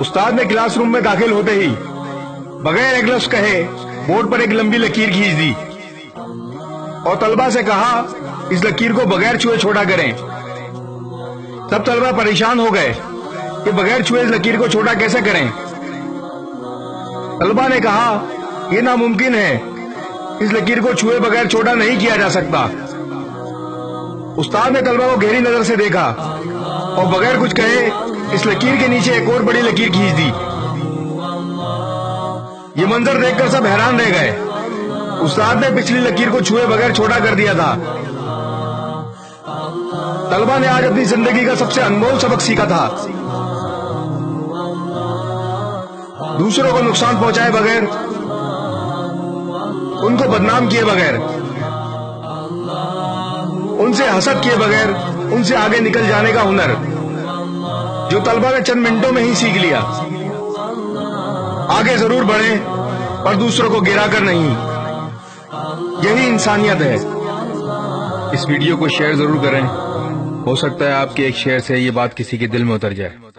استاد نے class room میں داخل ہوتے ہی بغیر ایک لفظ کہے بورڈ پر ایک لمبی لکیر کھینچ دی اور طلبہ سے کہا اس لکیر کو بغیر چھوئے چھوٹا کریں۔ سب طلبہ پریشان ہو گئے کہ بغیر چھوئے اس لکیر کو چھوٹا کیسے کریں۔ طلبہ نے کہا یہ ناممکن ہے، اس لکیر کو چھوئے بغیر چھوٹا نہیں کیا جا سکتا۔ استاد نے طلبہ کو گہری نظر سے دیکھا اور بغیر کچھ کہے اس لکیر کے نیچے ایک اور بڑی لکیر کھینچ دی۔ یہ منظر دیکھ کر سب حیران رہ گئے۔ استاد نے پچھلی لکیر کو چھوئے بغیر چھوٹا کر دیا تھا۔ طلبہ نے آج اپنی زندگی کا سب سے انمول سبق سیکھا تھا، دوسروں کو نقصان پہنچائے بغیر، ان کو بدنام کیے بغیر، ان سے حسد کیے بغیر ان سے آگے نکل جانے کا ہنر جو طلبہ نے چند منٹوں میں ہی سیکھ لیا۔ آگے ضرور بڑھیں پر دوسروں کو گرا کر نہیں، یہی انسانیت ہے۔ اس ویڈیو کو شیئر ضرور کریں، ہو سکتا ہے آپ کے ایک شیئر سے یہ بات کسی کے دل میں اتر جائے۔